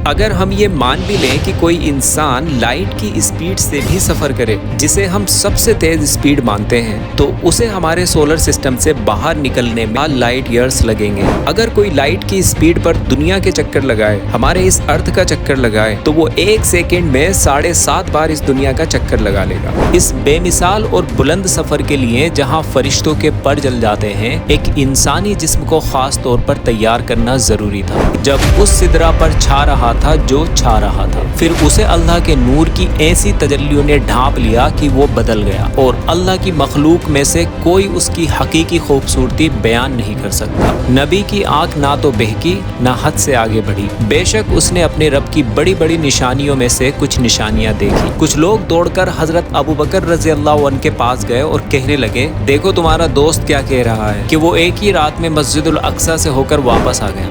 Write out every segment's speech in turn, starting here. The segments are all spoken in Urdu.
اگر ہم یہ مان بھی لیں کہ کوئی انسان لائٹ کی اسپیڈ سے بھی سفر کرے، جسے ہم سب سے تیز اسپیڈ مانتے ہیں، تو اسے ہمارے سولر سسٹم سے باہر نکلنے میں لائٹ ایئرز لگیں گے۔ اگر کوئی لائٹ کی اسپیڈ پر دنیا کے چکر لگائے، ہمارے اس ارتھ کا چکر لگائے، تو وہ 1 سیکنڈ میں 7.5 بار اس دنیا کا چکر لگا لے گا۔ اس بے مثال اور بلند سفر کے لیے جہاں فرشتوں کے پر جل جاتے ہیں، ایک انسانی جسم کو خاص طور پر تیار کرنا ضروری تھا۔ جب اس سدرہ پر چھا رہا تھا جو چھا رہا تھا، پھر اسے اللہ کے نور کی ایسی تجلیوں نے ڈھانپ لیا کہ وہ بدل گیا، اور اللہ کی مخلوق میں سے کوئی اس کی حقیقی خوبصورتی بیان نہیں کر سکتا۔ نبی کی آنکھ نہ تو بہکی نہ حد سے آگے بڑھی، بے شک اس نے اپنے رب کی بڑی بڑی نشانیوں میں سے کچھ نشانیاں دیکھی۔ کچھ لوگ دوڑ کر حضرت ابوبکر رضی اللہ عنہ کے پاس گئے اور کہنے لگے، دیکھو تمہارا دوست کیا کہہ رہا ہے کہ وہ ایک ہی رات میں مسجد الاقصی سے ہو کر واپس آ گیا۔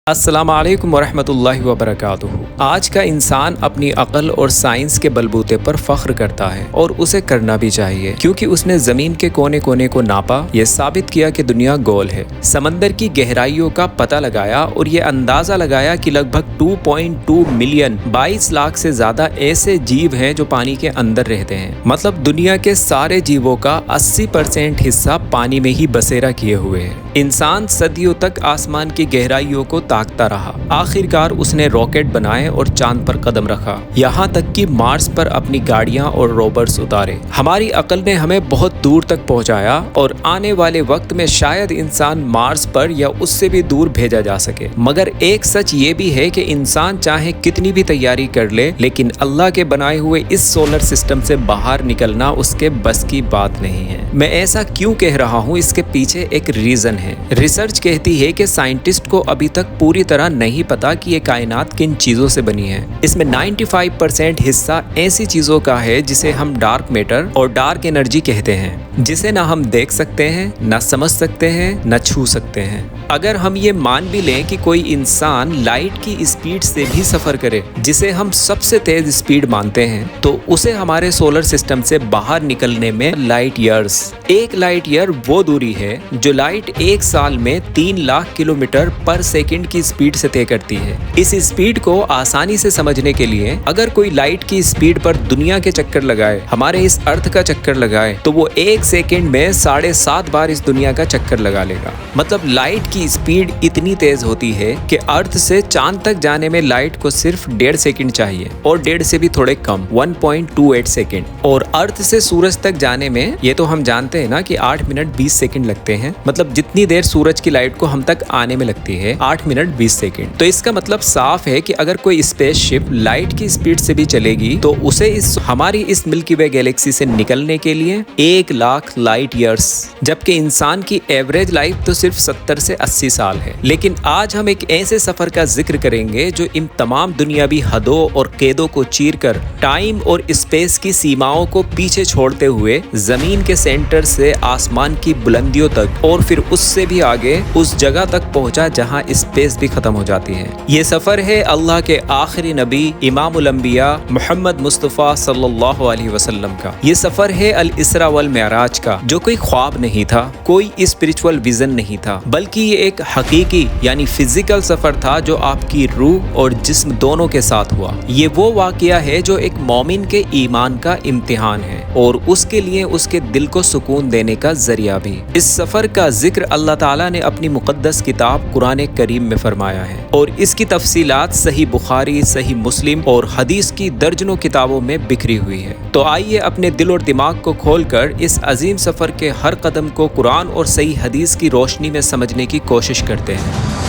السلام علیکم ورحمۃ اللہ وبرکاتہ۔ آج کا انسان اپنی عقل اور سائنس کے بلبوتے پر فخر کرتا ہے، اور اسے کرنا بھی چاہیے، کیونکہ اس نے زمین کے کونے کونے کو ناپا، یہ ثابت کیا کہ دنیا گول ہے، سمندر کی گہرائیوں کا پتہ لگایا، اور یہ اندازہ لگایا کہ لگ بھگ 2.2 ملین 22 لاکھ سے زیادہ ایسے جیو ہیں جو پانی کے اندر رہتے ہیں۔ مطلب دنیا کے سارے جیووں کا 80% حصہ پانی میں ہی بسیرا کیے ہوئے ہے۔ انسان صدیوں تک آسمان کی گہرائیوں کو تاکتا رہا، آخر کار اس نے راکٹ بنائے اور چاند پر قدم رکھا، یہاں تک کہ مارس پر اپنی گاڑیاں اور روبرز اتارے۔ ہماری عقل نے ہمیں بہت دور تک پہنچایا، اور آنے والے وقت میں شاید انسان مارس پر یا اس سے بھی دور بھیجا جا سکے۔ مگر ایک سچ یہ بھی ہے کہ انسان چاہے کتنی بھی تیاری کر لے، لیکن اللہ کے بنائے ہوئے اس سولر سسٹم سے باہر نکلنا اس کے بس کی بات نہیں ہے۔ میں ایسا کیوں کہہ رہا ہوں، اس کے پیچھے ایک ریزن ہے۔ ریسرچ کہتی ہے کہ سائنٹسٹ کو ابھی تک پوری طرح نہیں پتا کہ یہ کائنات کن چیزوں سے بنی ہے۔ اس میں 95% حصہ ایسی چیزوں کا ہے جسے ہم ڈارک میٹر اور ڈارک انرجی کہتے ہیں، جسے نہ ہم دیکھ سکتے ہیں، نہ سمجھ سکتے ہیں، نہ چھو سکتے ہیں۔ اگر ہم یہ مان بھی لیں کہ کوئی انسان لائٹ کی اسپیڈ سے بھی سفر کرے، جسے ہم سب سے تیز اسپیڈ مانتے ہیں، تو اسے ہمارے سولر سسٹم سے باہر نکلنے میں لائٹ ایئرز۔ ایک لائٹ ایئر وہ دوری ہے جو لائٹ 1 سال میں 3 لاکھ کلومیٹر پر سیکنڈ کی اسپیڈ سے طے کرتی ہے۔ اس اسپیڈ کو آسانی سے سمجھنے کے لیے اگر کوئی لائٹ کی اسپیڈ پر دنیا کے چکر لگائے، ہمارے اس ارتھ کا چکر لگائے، تو وہ 1 سیکنڈ میں 7.5 بار اس دنیا کا چکر لگا لے گا۔ مطلب لائٹ کی اسپیڈ اتنی تیز ہوتی ہے کہ ارتھ سے چاند تک جانے میں لائٹ کو صرف 1.5 سیکنڈ چاہیے، اور 1.5 سے بھی تھوڑے کم، 1.28 سیکنڈ۔ اور ارتھ سے سورج تک جانے میں یہ تو ہم جانتے ہیں نا کہ 8 منٹ 20 سیکنڈ لگتے ہیں۔ مطلب جتنی دیر سورج کی لائٹ کو ہم تک آنے میں لگتی ہے، 8 منٹ 20 سیکنڈ۔ تو اس کا مطلب صاف ہے کہ اگر کوئی اسپیس شپ لائٹ کی اسپیڈ سے بھی چلے گی، تو اسے ہماری اس ملکی وے گیلیکسی سے نکلنے کے لیے 1 لاکھ لائٹ ایئرز، جبکہ انسان کی ایوریج لائف تو صرف 70 سے 80 سال ہے۔ لیکن آج ہم ایک ایسے سفر کا ذکر کریں گے جو ان تمام دنیاوی حدوں اور قیدوں کو چیر کر ٹائم اور اسپیس کی سیماؤں کو پیچھے چھوڑتے ہوئے زمین کے سینٹر سے آسمان کی بلندیوں تک، اور پھر اس سے بھی آگے اس جگہ تک پہنچا جہاں اسپیس بھی ختم ہو جاتی ہے۔ یہ سفر ہے اللہ کے آخری نبی امام الانبیاء محمد مصطفیٰ صلی اللہ علیہ وسلم کا۔ یہ سفر ہے الاسراء والمعراج کا، جو کوئی خواب نہیں تھا، کوئی اسپرچول ویژن نہیں تھا، بلکہ یہ ایک حقیقی یعنی فزیکل سفر تھا جو آپ کی روح اور جسم دونوں کے ساتھ ہوا۔ یہ وہ واقعہ ہے جو ایک مومن کے ایمان کا امتحان ہے، اور اس کے لیے اس کے دل کو سکون دینے کا ذریعہ بھی۔ اس سفر کا ذکر اللہ تعالیٰ نے اپنی مقدس کتاب قرآن کریم میں فرمایا ہے، اور اس کی تفصیلات صحیح بخاری، صحیح مسلم اور حدیث کی درجنوں کتابوں میں بکھری ہوئی ہے۔ تو آئیے اپنے دل اور دماغ کو کھول کر اس عظیم سفر کے ہر قدم کو قرآن اور صحیح حدیث کی روشنی میں سمجھنے کی کوشش کرتے ہیں۔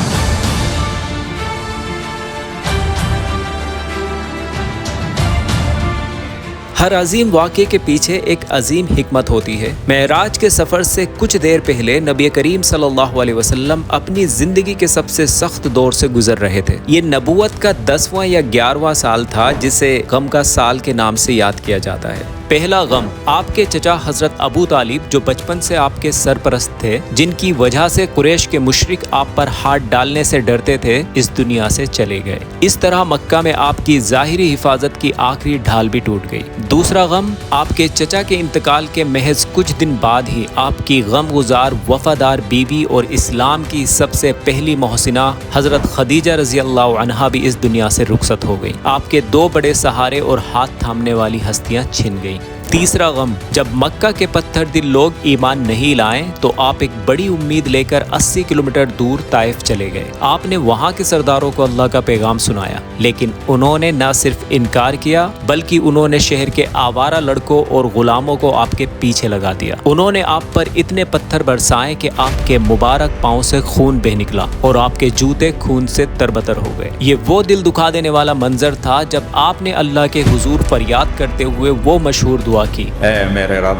ہر عظیم واقعے کے پیچھے ایک عظیم حکمت ہوتی ہے۔ معراج کے سفر سے کچھ دیر پہلے نبی کریم صلی اللہ علیہ وسلم اپنی زندگی کے سب سے سخت دور سے گزر رہے تھے۔ یہ نبوت کا 10واں یا 11واں سال تھا، جسے غم کا سال کے نام سے یاد کیا جاتا ہے۔ پہلا غم، آپ کے چچا حضرت ابو طالب جو بچپن سے آپ کے سرپرست تھے، جن کی وجہ سے قریش کے مشرک آپ پر ہاتھ ڈالنے سے ڈرتے تھے، اس دنیا سے چلے گئے۔ اس طرح مکہ میں آپ کی ظاہری حفاظت کی آخری ڈھال بھی ٹوٹ گئی۔ دوسرا غم، آپ کے چچا کے انتقال کے محض کچھ دن بعد ہی آپ کی غم گزار وفادار بیوی اور اسلام کی سب سے پہلی محسنہ حضرت خدیجہ رضی اللہ عنہا بھی اس دنیا سے رخصت ہو گئی۔ آپ کے دو بڑے سہارے اور ہاتھ تھامنے والی ہستیاں چھن گئیں۔ تیسرا غم، جب مکہ کے پتھر دل لوگ ایمان نہیں لائیں تو آپ ایک بڑی امید لے کر 80 کلومیٹر دور طائف چلے گئے۔ آپ نے وہاں کے سرداروں کو اللہ کا پیغام سنایا، لیکن انہوں نے نہ صرف انکار کیا بلکہ انہوں نے شہر کے آوارہ لڑکوں اور غلاموں کو آپ کے پیچھے لگا دیا۔ انہوں نے آپ پر اتنے پتھر برسائے کہ آپ کے مبارک پاؤں سے خون بہہ نکلا اور آپ کے جوتے خون سے تربتر ہو گئے۔ یہ وہ دل دکھا دینے والا منظر تھا جب آپ نے اللہ کے حضور فریاد کرتے ہوئے وہ مشہور دعا کی، اے میرے رب،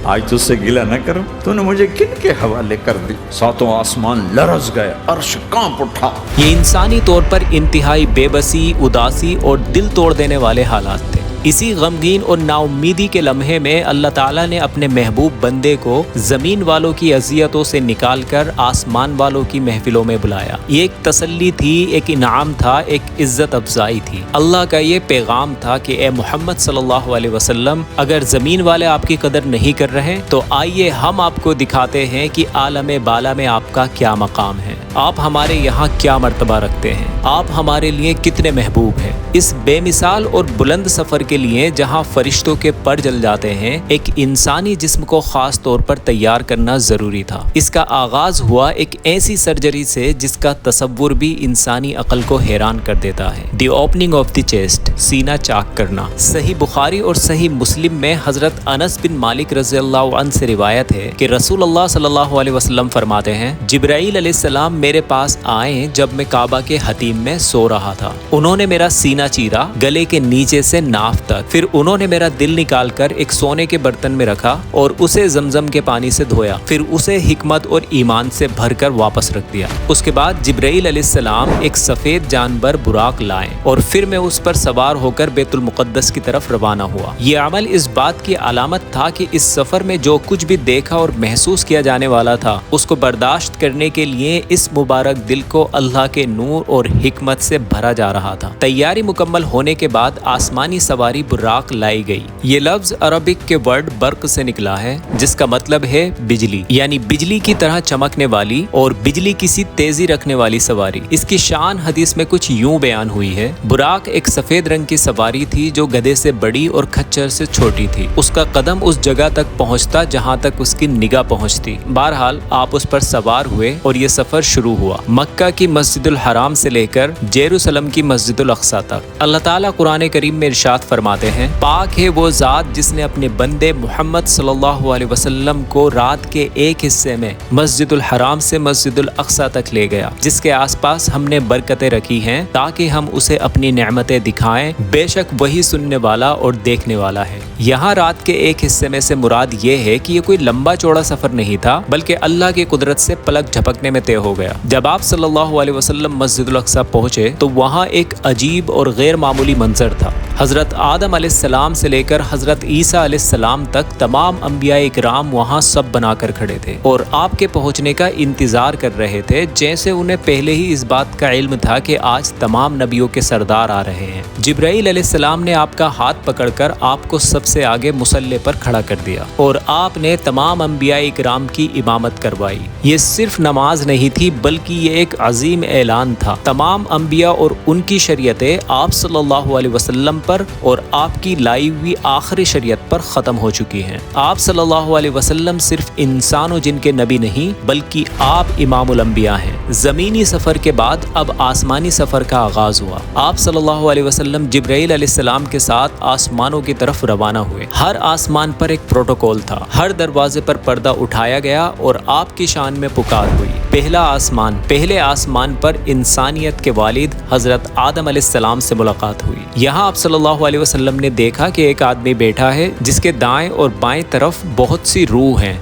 آج تجھ سے گلہ نہ کروں، تو نے مجھے کن کے حوالے کر دی؟ ساتوں آسمان لرز گئے، عرش کانپ اٹھا۔ یہ انسانی طور پر انتہائی بے بسی، اداسی اور دل توڑ دینے والے حالات تھے۔ اسی غمگین اور نا امیدی کے لمحے میں اللہ تعالیٰ نے اپنے محبوب بندے کو زمین والوں کی اذیتوں سے نکال کر آسمان والوں کی محفلوں میں بلایا۔ یہ ایک تسلی تھی، ایک انعام تھا، ایک عزت افزائی تھی۔ اللہ کا یہ پیغام تھا کہ اے محمد صلی اللہ علیہ وسلم، اگر زمین والے آپ کی قدر نہیں کر رہے تو آئیے ہم آپ کو دکھاتے ہیں کہ عالم بالا میں آپ کا کیا مقام ہے، آپ ہمارے یہاں کیا مرتبہ رکھتے ہیں، آپ ہمارے لیے کتنے محبوب ہیں۔ اس بے مثال اور بلند سفر کے لیے جہاں فرشتوں کے پر جل جاتے ہیں، ایک انسانی جسم کو خاص طور پر تیار کرنا ضروری تھا۔ اس کا آغاز ہوا ایک ایسی سرجری سے جس کا تصور بھی انسانی عقل کو حیران کر دیتا ہے۔ The opening of the chest, سینہ چاک کرنا۔ صحیح بخاری اور صحیح مسلم میں حضرت انس بن مالک رضی اللہ عنہ سے روایت ہے کہ رسول اللہ صلی اللہ علیہ وسلم فرماتے ہیں، جبرائیل علیہ السلام میرے پاس آئے جب میں کعبہ کے حتیم میں سو رہا تھا۔ انہوں نے میرا سینہ چیرا، گلے کے نیچے سے ناف تک، پھر انہوں نے میرا دل نکال کر ایک سونے کے برتن میں رکھا اور اسے زمزم کے پانی سے دھویا، پھر اسے حکمت اور ایمان سے بھر کر واپس رکھ دیا۔ اس کے بعد جبرائیل علیہ السلام ایک سفید جانور براق لائے اور پھر میں اس پر سوار ہو کر بیت المقدس کی طرف روانہ ہوا۔ یہ عمل اس بات کی علامت تھا کہ اس سفر میں جو کچھ بھی دیکھا اور محسوس کیا جانے والا تھا، اس کو برداشت کرنے کے لیے اس مبارک دل کو اللہ کے نور اور حکمت سے بھرا جا رہا تھا۔ تیاری مکمل ہونے کے بعد آسمانی سواری براق لائی گئی۔ یہ لفظ عربک کے ورڈ برق سے نکلا ہے، جس کا مطلب ہے بجلی، یعنی بجلی کی طرح چمکنے والی اور بجلی کسی تیزی رکھنے والی سواری۔ اس کی شان حدیث میں کچھ یوں بیان ہوئی ہے، براق ایک سفید رنگ کی سواری تھی جو گدھے سے بڑی اور کھچر سے چھوٹی تھی۔ اس کا قدم اس جگہ تک پہنچتا جہاں تک اس کی نگاہ پہنچتی۔ بہرحال آپ اس پر سوار ہوئے اور یہ سفر شروع ہوا، مکہ کی مسجد الحرام سے لے کر یروشلم کی مسجد الاقصی تک۔ اللہ تعالیٰ قرآن کریم میں ارشاد فرماتے ہیں، پاک ہے وہ ذات جس نے اپنے بندے محمد صلی اللہ علیہ وسلم کو رات کے ایک حصے میں مسجد الحرام سے مسجد الاقصی تک لے گیا، جس کے آس پاس ہم نے برکتیں رکھی ہیں تاکہ ہم اسے اپنی نعمتیں دکھائیں، بے شک وہی سننے والا اور دیکھنے والا ہے۔ یہاں رات کے ایک حصے میں سے مراد یہ ہے کہ یہ کوئی لمبا چوڑا سفر نہیں تھا، بلکہ اللہ کی قدرت سے پلک جھپکنے میں طے ہو گیا۔ جب آپ صلی اللہ علیہ وسلم مسجد الاقصی پہنچے تو وہاں ایک عجیب اور غیر معمولی منظر تھا۔ حضرت آدم علیہ السلام سے لے کر حضرت عیسیٰ علیہ السلام تک تمام انبیاء اکرام وہاں سب بنا کر کھڑے تھے اور آپ کے پہنچنے کا انتظار کر رہے تھے، جیسے انہیں پہلے ہی اس بات کا علم تھا کہ آج تمام نبیوں کے سردار آ رہے ہیں۔ جبرائیل علیہ السلام نے آپ کا ہاتھ پکڑ کر آپ کو سب سے آگے مصلی پر کھڑا کر دیا اور آپ نے تمام انبیاء اکرام کی امامت کروائی۔ یہ صرف نماز نہیں تھی بلکہ یہ ایک عظیم اعلان تھا۔ تمام انبیاء اور ان کی شریعتیں آپ صلی اللہ علیہ وسلم پر اور آپ کی لائی ہوئی آخری شریعت پر ختم ہو چکی ہیں۔ آپ صلی اللہ علیہ وسلم صرف انسان و جن کے نبی نہیں بلکہ آپ امام الانبیاء ہیں۔ زمینی سفر کے بعد اب آسمانی سفر کا آغاز ہوا۔ آپ صلی اللہ علیہ وسلم جبرائیل علیہ السلام کے ساتھ آسمانوں کی طرف روانہ ہوئے۔ ہر آسمان پر ایک پروٹوکول تھا، ہر دروازے پر پردہ اٹھایا گیا اور آپ کی شان میں پکار ہوئی۔ پہلے آسمان پر انسانیت کے والد حضرت آدم علیہ السلام سے ملاقات ہوئی۔ یہاں آپ صلی اللہ علیہ وسلم نے دیکھا کہ ایک آدمی بیٹھا ہے جس کے دائیں اور بائیں طرف بہت سی روح ہیں۔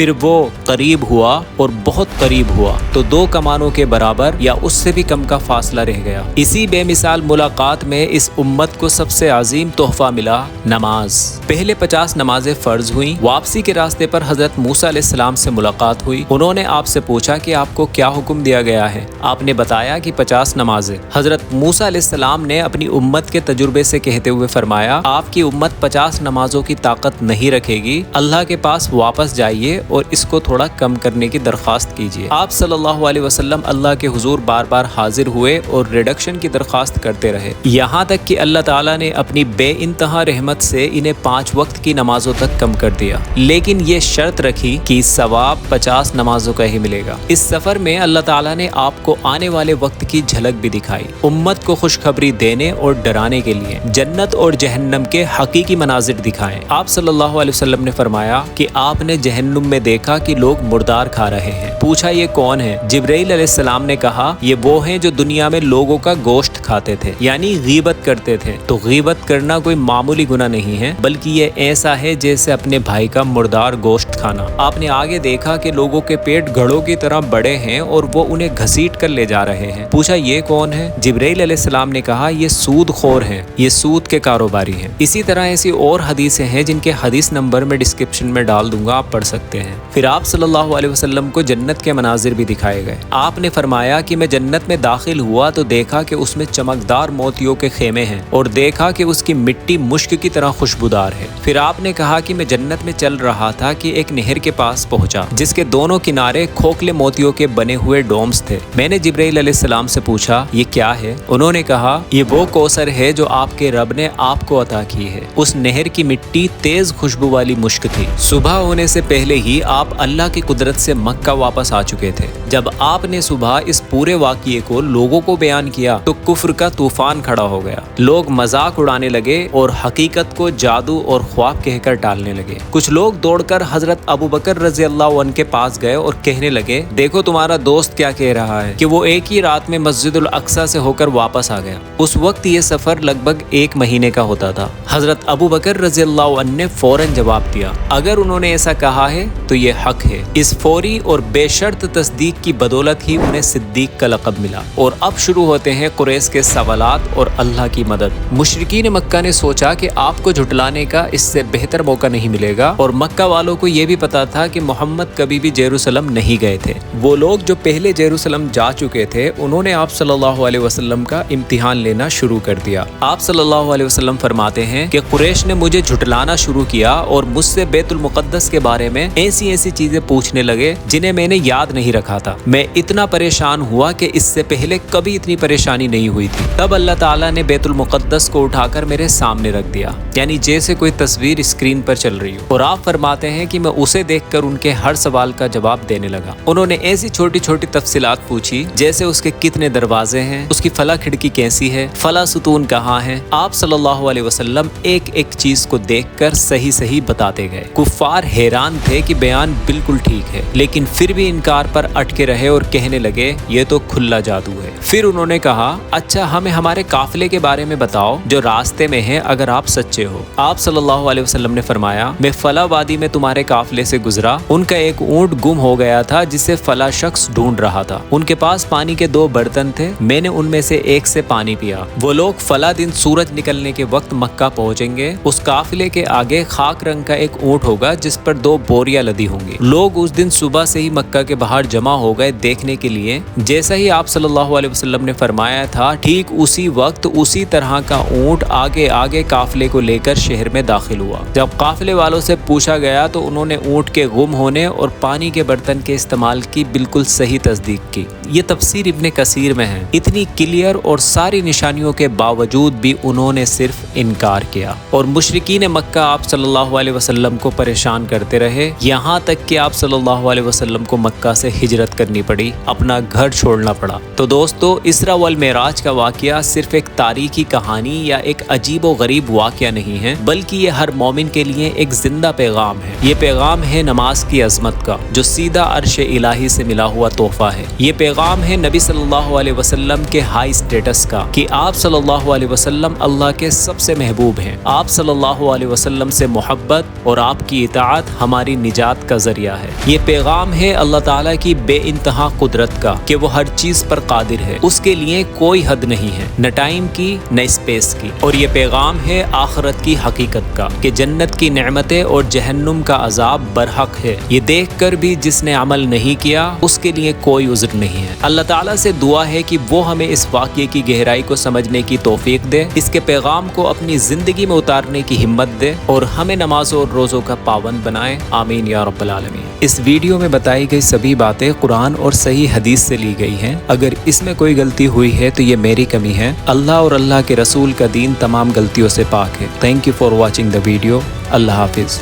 پھر وہ قریب ہوا اور بہت قریب ہوا تو 2 کمانوں کے برابر یا اس سے بھی کم کا فاصلہ رہ گیا۔ اسی بے مثال ملاقات میں اس امت کو سب سے عظیم تحفہ ملا، نماز۔ پہلے 50 نمازیں فرض ہوئیں۔ واپسی کے راستے پر حضرت موسیٰ علیہ السلام سے ملاقات ہوئی۔ انہوں نے آپ سے پوچھا کہ آپ کو کیا حکم دیا گیا ہے؟ آپ نے بتایا کہ 50 نمازیں۔ حضرت موسیٰ علیہ السلام نے اپنی امت کے تجربے سے کہتے ہوئے فرمایا، آپ کی امت 50 نمازوں کی طاقت نہیں رکھے گی، اللہ کے پاس واپس جائیے اور اس کو تھوڑا کم کرنے کی درخواست کیجیے۔ آپ صلی اللہ علیہ وسلم اللہ کے حضور بار بار حاضر ہوئے اور ریڈکشن کی درخواست کرتے رہے، یہاں تک کہ اللہ تعالیٰ نے اپنی بے انتہا رحمت سے انہیں 5 وقت کی نمازوں تک کم کر دیا، لیکن یہ شرط رکھی کہ ثواب 50 نمازوں کا ہی ملے گا۔ اس سفر میں اللہ تعالیٰ نے آپ کو آنے والے وقت کی جھلک بھی دکھائی، امت کو خوشخبری دینے اور ڈرانے کے لیے جنت اور جہنم کے حقیقی مناظر دکھائیں۔ آپ صلی اللہ علیہ وسلم نے فرمایا کہ آپ نے جہنم میں دیکھا کہ لوگ مردار کھا رہے ہیں۔ پوچھا یہ کون ہے؟ جبرائیل علیہ السلام نے کہا یہ وہ ہیں جو دنیا میں لوگوں کا گوشت کھاتے تھے، یعنی غیبت کرتے تھے۔ تو غیبت کرنا کوئی معمولی گناہ نہیں ہے، بلکہ یہ ایسا ہے جیسے اپنے بھائی کا مردار گوشت کھانا۔ آپ نے آگے دیکھا کہ لوگوں کے پیٹ گھڑوں کی طرح بڑے ہیں اور وہ انہیں گھسیٹ کر لے جا رہے ہیں۔ پوچھا یہ کون ہے؟ جبرائیل علیہ السلام نے کہا یہ سود خور ہیں، یہ سود کے کاروباری ہیں۔ اسی طرح ایسی اور حدیثیں ہیں جن کے حدیث نمبر میں ڈسکرپشن میں ڈال دوں گا، آپ پڑھ سکتے ہیں۔ پھر آپ صلی اللہ علیہ وسلم کو جنت کے مناظر بھی دکھائے گئے۔ آپ نے فرمایا کہ میں جنت میں داخل ہوا تو دیکھا کہ اس میں چمکدار موتیوں کے خیمے ہیں اور دیکھا کہ اس کی مٹی مشک کی طرح خوشبودار ہے۔ پھر آپ نے کہا کہ میں جنت میں چل رہا تھا کہ ایک نہر کے پاس پہنچا جس کے دونوں کنارے کھوکھلے موتیوں کے بنے ہوئے ڈومز تھے۔ میں نے جبرائیل علیہ السلام سے پوچھا یہ کیا ہے؟ انہوں نے کہا یہ وہ کوثر ہے جو آپ کے رب نے آپ کو عطا کی ہے۔ اس نہر کی مٹی تیز خوشبو والی مشک تھی۔ صبح ہونے سے پہلے ہی آپ اللہ کی قدرت سے مکہ واپس آ چکے تھے۔ جب آپ نے صبح اس پورے واقعے کو لوگوں کو بیان کیا تو کفر کا طوفان کھڑا ہو گیا۔ لوگ مذاق اڑانے لگے اور حقیقت کو جادو اور خواب کہہ کر ٹالنے لگے۔ کچھ لوگ دوڑ کر حضرت ابوبکر رضی اللہ عنہ کے پاس گئے اور کہنے لگے دیکھو تمہارا دوست کیا کہہ رہا ہے کہ وہ ایک ہی رات میں مسجد الاقصی سے ہو کر واپس آ گیا۔ اس وقت یہ سفر لگ بھگ 1 مہینے کا ہوتا تھا۔ حضرت ابوبکر رضی اللہ عنہ نے فوراً جواب دیا اگر انہوں نے ایسا کہا ہے تو یہ حق ہے۔ اس فوری اور بے شرط تصدیق کی بدولت ہی انہیں صدیق کا لقب ملا۔ اور اب شروع ہوتے ہیں قریش کے سوالات اور اللہ کی مدد۔ مشرکین مکہ نے سوچا کہ آپ کو جھٹلانے کا اس سے بہتر موقع نہیں ملے گا، اور مکہ والوں کو یہ بھی پتا تھا کہ محمد کبھی بھی یروشلم نہیں گئے تھے۔ وہ لوگ جو پہلے یروشلم جا چکے تھے انہوں نے آپ صلی اللہ علیہ وسلم کا امتحان لینا شروع کر دیا۔ آپ صلی اللہ علیہ وسلم فرماتے ہیں کہ قریش نے مجھے جھٹلانا شروع کیا اور مجھ سے بیت المقدس کے بارے میں ایسی چیزیں پوچھنے لگے جنہیں میں نے یاد نہیں رکھا تھا۔ میں اتنا پریشان ہوا کہ اس سے پہلے کبھی اتنی پریشانی نہیں ہوئی تھی۔ تب اللہ تعالیٰ نے بیت المقدس کو اٹھا کر میرے سامنے رکھ دیا، یعنی جیسے کوئی تصویر اسکرین پر چل رہی ہو، اور آپ فرماتے ہیں کہ میں اسے دیکھ کر ان کے ہر سوال کا جواب دینے لگا۔ انہوں نے ایسی چھوٹی چھوٹی تفصیلات پوچھی جیسے اس کے کتنے دروازے ہیں، اس کی فلاں کھڑکی کیسی ہے، فلاں ستون کہاں ہے۔ آپ صلی اللہ علیہ وسلم ایک ایک چیز کو دیکھ کر صحیح صحیح بتاتے گئے۔ کفار حیران تھے کہ بیان بالکل ٹھیک ہے، لیکن پھر بھی انکار پر اٹکے رہے اور کہنے لگے یہ تو کھلا جادو ہے۔ پھر انہوں نے کہا اچھا ہمیں ہمارے قافلے کے بارے میں بتاؤ جو راستے میں ہے، اگر آپ سچے ہو۔ آپ صلی اللہ علیہ وسلم نے فرمایا میں فلاں وادی میں تمہارے قافلے سے گزرا، ان کا ایک اونٹ گم ہو گیا تھا جسے فلاں شخص ڈھونڈ رہا تھا، ان کے پاس پانی کے 2 برتن تھے، میں نے ان میں سے ایک سے پانی پیا۔ وہ لوگ فلاں دن سورج نکلنے کے وقت مکہ پہنچیں گے، اس قافلے کے آگے خاک رنگ کا ایک اونٹ ہوگا جس پر 2 بوریاں لدی ہوں گی۔ لوگ اس دن صبح سے ہی مکہ کے باہر جمع ہو گئے دیکھنے کے لیے۔ جیسا ہی آپ صلی اللہ علیہ وسلم نے فرمایا تھا ٹھیک اسی وقت اسی طرح کا اونٹ آگے آگے قافلے کو لے کر شہر میں داخل ہوا۔ جب قافلے والوں سے پوچھا گیا تو انہوں نے اونٹ کے گم ہونے اور پانی کے برتن کے استعمال کی بالکل صحیح تصدیق کی۔ یہ تفسیر ابن کثیر میں ہے۔ اتنی کلیئر اور ساری نشانیوں کے باوجود بھی انہوں نے صرف انکار کیا، اور مشرکین مکہ آپ صلی اللہ علیہ وسلم کو پریشان کرتے رہے، یہاں تک کہ آپ صلی اللہ علیہ وسلم کو مکہ سے ہجرت کرنی پڑی، اپنا گھر چھوڑنا پڑا۔ تو دوستو اسراء والمعراج کا واقعہ صرف ایک تاریخی کہانی یا ایک عجیب و غریب واقعہ نہیں ہے، بلکہ یہ ہر مومن کے لیے ایک زندہ پیغام ہے۔ یہ پیغام ہے نماز کی عظمت کا جو سیدھا عرش الہی سے ملا ہوا تحفہ ہے۔ یہ پیغام ہے نبی صلی اللہ علیہ وسلم کے ہائی اسٹیٹس کا کہ آپ صلی اللہ علیہ وسلم اللہ کے سب سے محبوب ہیں۔ آپ صلی اللہ علیہ وسلم سے محبت اور آپ کی اطاعت ہماری نجات نجات کا ذریعہ ہے۔ یہ پیغام ہے اللہ تعالیٰ کی بے انتہا قدرت کا کہ وہ ہر چیز پر قادر ہے، اس کے لیے کوئی حد نہیں ہے، نہ ٹائم کی نہ اسپیس کی۔ اور یہ پیغام ہے آخرت کی حقیقت کا کہ جنت کی نعمتیں اور جہنم کا عذاب برحق ہے۔ یہ دیکھ کر بھی جس نے عمل نہیں کیا اس کے لیے کوئی عذر نہیں ہے۔ اللہ تعالیٰ سے دعا ہے کہ وہ ہمیں اس واقعے کی گہرائی کو سمجھنے کی توفیق دے، اس کے پیغام کو اپنی زندگی میں اتارنے کی ہمت دے اور ہمیں نمازوں اور روزوں کا پابند بنائے، آمین یا رب العالمین۔ اس ویڈیو میں بتائی گئی سبھی باتیں قرآن اور صحیح حدیث سے لی گئی ہیں۔ اگر اس میں کوئی غلطی ہوئی ہے تو یہ میری کمی ہے۔ اللہ اور اللہ کے رسول کا دین تمام غلطیوں سے پاک ہے۔ Thank you for watching the video. اللہ حافظ۔